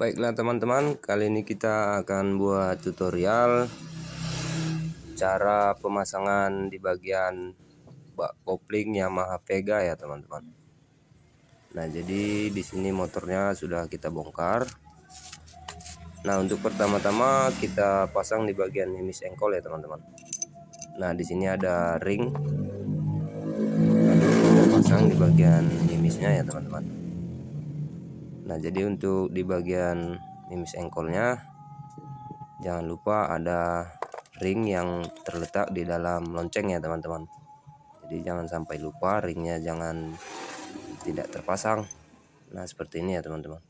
Baiklah teman-teman, kali ini kita akan buat tutorial cara pemasangan di bagian bak kopling Yamaha Vega ya teman-teman. Nah, jadi di sini motornya sudah kita bongkar. Nah, untuk pertama-tama kita pasang di bagian mimis engkol ya teman-teman. Nah, di sini ada ring. Lalu kita pasang di bagian mimisnya ya teman-teman. Nah, jadi untuk di bagian mimis engkolnya jangan lupa ada ring yang terletak di dalam lonceng ya teman-teman. Jadi jangan sampai lupa, ringnya jangan tidak terpasang. Nah, seperti ini ya teman-teman.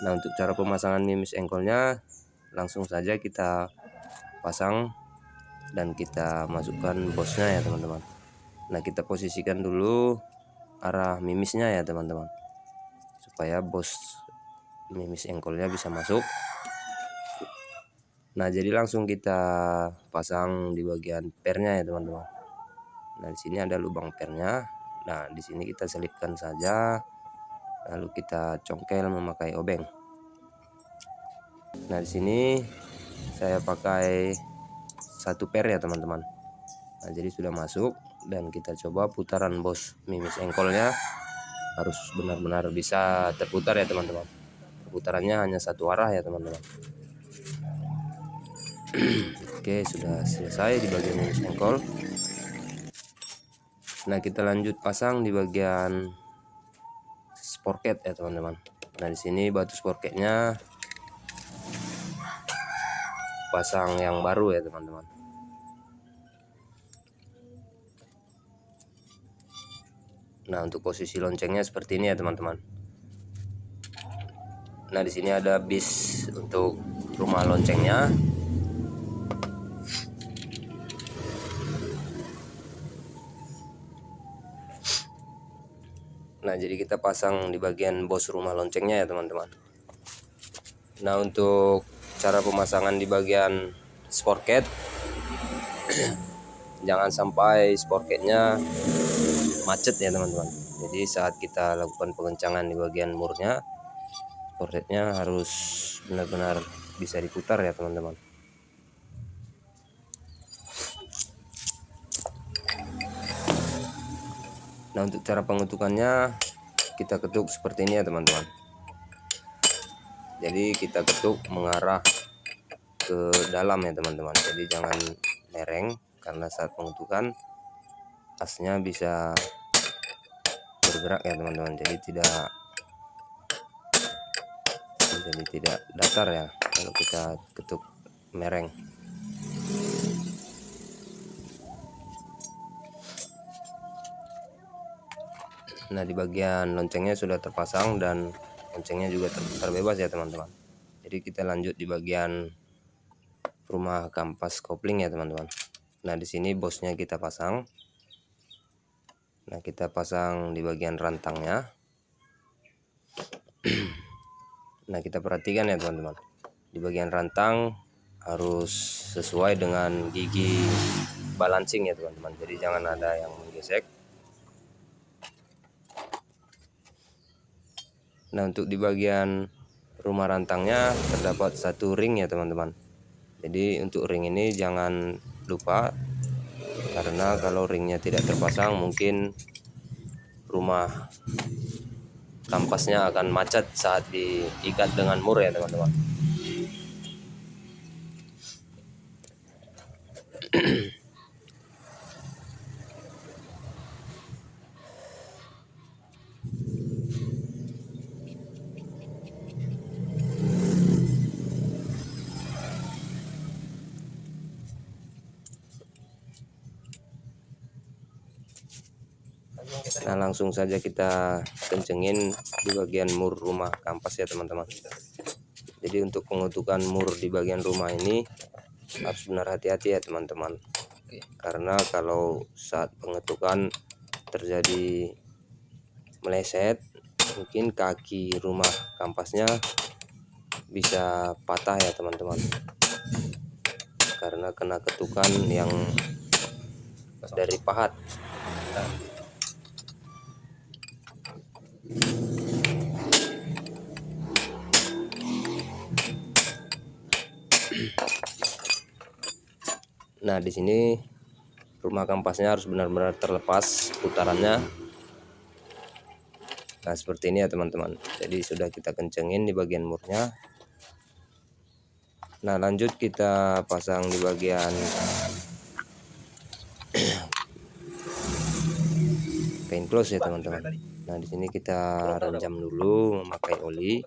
Nah, untuk cara pemasangan mimis engkolnya langsung saja kita pasang dan kita masukkan bosnya ya teman-teman. Nah, kita posisikan dulu arah mimisnya ya teman-teman, supaya bos mimis engkolnya bisa masuk. Nah, jadi langsung kita pasang di bagian pernya ya teman-teman. Nah, di sini ada lubang pernya. Nah, di sini kita selipkan saja, lalu kita congkel memakai obeng. Nah, di sini saya pakai satu per ya teman-teman. Nah, jadi sudah masuk dan kita coba putaran bos mimis engkolnya harus benar-benar bisa terputar ya teman-teman. Putarannya hanya satu arah ya teman-teman. Oke, sudah selesai di bagian mimis engkol. Nah, kita lanjut pasang di bagian sporket ya teman-teman. Nah, di sini batu sporketnya pasang yang baru ya teman-teman. Nah, untuk posisi loncengnya seperti ini ya teman-teman. Nah, di sini ada bis untuk rumah loncengnya. Nah, jadi kita pasang di bagian bos rumah loncengnya ya teman-teman. Nah, untuk cara pemasangan di bagian sporket jangan sampai sporketnya macet ya teman-teman. Jadi saat kita lakukan pengencangan di bagian murnya, sporketnya harus benar-benar bisa diputar ya teman-teman. Nah, untuk cara pengetukannya kita ketuk seperti ini ya teman-teman. Jadi kita ketuk mengarah ke dalam ya teman-teman. Jadi jangan mereng, karena saat pengetukan asnya bisa bergerak ya teman-teman. Jadi tidak datar ya kalau kita ketuk mereng. Nah, di bagian loncengnya sudah terpasang dan loncengnya juga terputar bebas ya teman-teman. Jadi kita lanjut di bagian rumah kampas kopling ya teman-teman. Nah, di sini bosnya kita pasang. Nah, kita pasang di bagian rantangnya. Nah, kita perhatikan ya teman-teman. Di bagian rantang harus sesuai dengan gigi balancing ya teman-teman. Jadi jangan ada yang menggesek. Nah, untuk di bagian rumah rantangnya terdapat satu ring ya teman-teman. Jadi untuk ring ini jangan lupa, karena kalau ringnya tidak terpasang mungkin rumah kampasnya akan macet saat diikat dengan mur ya teman-teman. Nah, langsung saja kita kencengin di bagian mur rumah kampas ya teman-teman. Jadi untuk pengetukan mur di bagian rumah ini harus benar hati-hati ya teman-teman. Karena kalau saat pengetukan terjadi meleset, mungkin kaki rumah kampasnya bisa patah ya teman-teman, karena kena ketukan yang dari pahat. Nah di sini rumah kampasnya harus benar-benar terlepas putarannya. Nah seperti ini ya teman-teman. Jadi sudah kita kencengin di bagian murnya. Nah lanjut kita pasang di bagian kain close ya teman-teman. Nah di sini kita renjam dulu memakai oli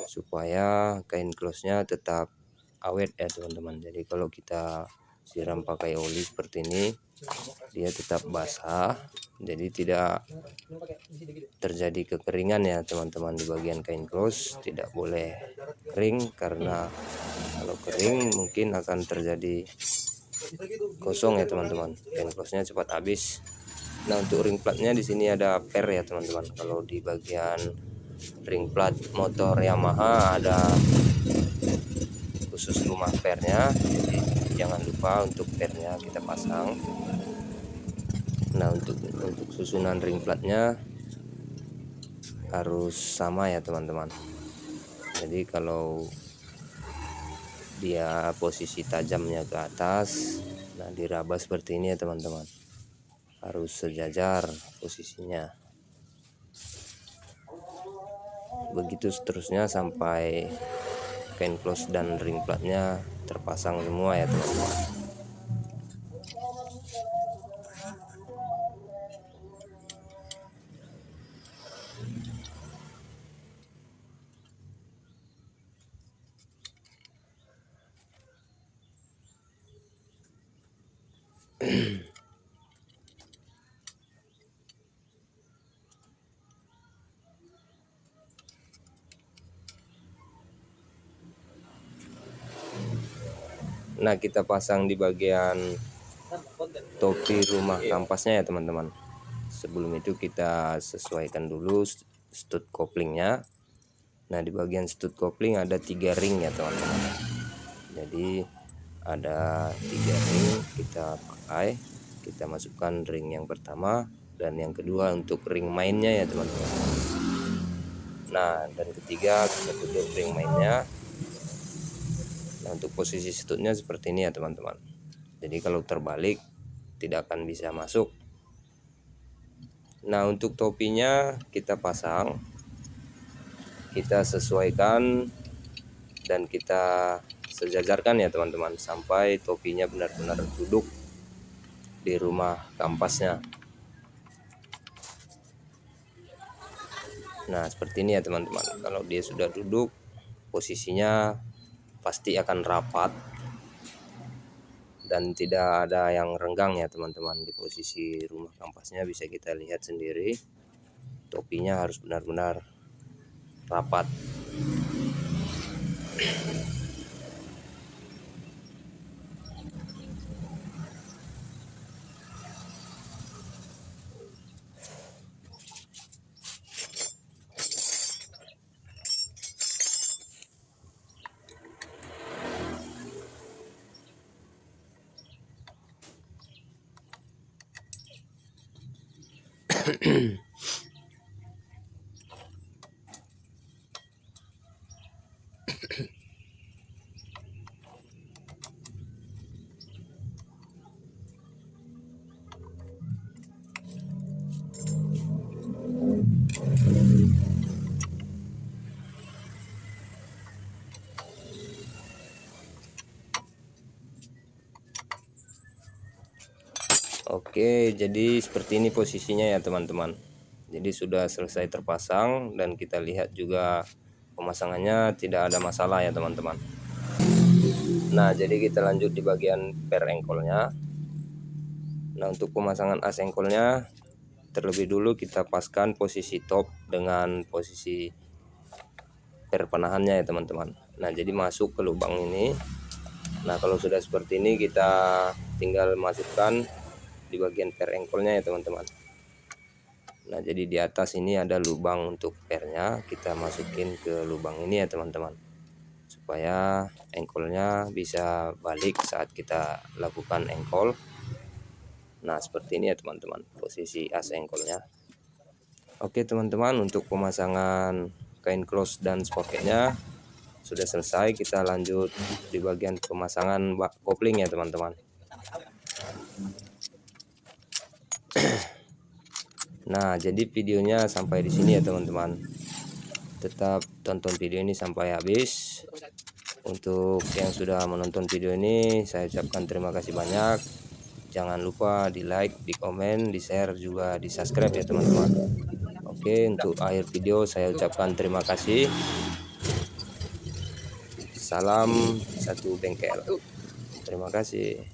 supaya kain close-nya tetap awet ya teman-teman. Jadi kalau kita siram pakai oli seperti ini, dia tetap basah, jadi tidak terjadi kekeringan ya teman-teman. Di bagian kain close tidak boleh kering, karena kalau kering mungkin akan terjadi kosong ya teman-teman, kain close-nya cepat habis. Nah untuk ring platnya di sini ada per ya teman-teman. Kalau di bagian ring plat motor Yamaha ada khusus rumah pernya, jadi jangan lupa untuk pernya kita pasang. Nah untuk susunan ring platnya harus sama ya teman-teman. Jadi kalau dia posisi tajamnya ke atas, nah diraba seperti ini ya teman-teman, harus sejajar posisinya. Begitu seterusnya sampai kain close dan ring platnya terpasang semua ya teman-teman. Nah kita pasang di bagian topi rumah kampasnya ya teman-teman. Sebelum itu kita sesuaikan dulu stud koplingnya. Nah di bagian stud kopling ada 3 ring ya teman-teman. Jadi ada 3 ring kita pakai, kita masukkan ring yang pertama dan yang kedua untuk ring mainnya ya teman-teman. Nah dan ketiga kita tutup ring mainnya. Nah untuk posisi studnya seperti ini ya teman-teman. Jadi kalau terbalik tidak akan bisa masuk. Nah untuk topinya kita pasang, kita sesuaikan dan kita sejajarkan ya teman-teman, sampai topinya benar-benar duduk di rumah kampasnya. Nah seperti ini ya teman-teman. Kalau dia sudah duduk, posisinya pasti akan rapat dan tidak ada yang renggang ya teman-teman. Di posisi rumah kampasnya bisa kita lihat sendiri, topinya harus benar-benar rapat. Oke, jadi seperti ini posisinya ya teman-teman. Jadi sudah selesai terpasang dan kita lihat juga pemasangannya tidak ada masalah ya teman-teman. Nah jadi kita lanjut di bagian per engkolnya. Nah untuk pemasangan as engkolnya, terlebih dulu kita paskan posisi top dengan posisi per penahannya ya teman-teman. Nah jadi masuk ke lubang ini. Nah kalau sudah seperti ini kita tinggal masukkan di bagian per engkolnya ya teman-teman. Nah jadi di atas ini ada lubang untuk pernya, kita masukin ke lubang ini ya teman-teman, supaya engkolnya bisa balik saat kita lakukan engkol. Nah seperti ini ya teman-teman posisi as engkolnya. Oke teman-teman, untuk pemasangan kain close dan sprocketnya sudah selesai, kita lanjut di bagian pemasangan bak kopling ya teman-teman. Nah, jadi videonya sampai di sini ya teman-teman. Tetap tonton video ini sampai habis. Untuk yang sudah menonton video ini, saya ucapkan terima kasih banyak. Jangan lupa di like, di komen, di share, juga di subscribe ya teman-teman. Oke, untuk akhir video saya ucapkan terima kasih. Salam satu bengkel. Terima kasih.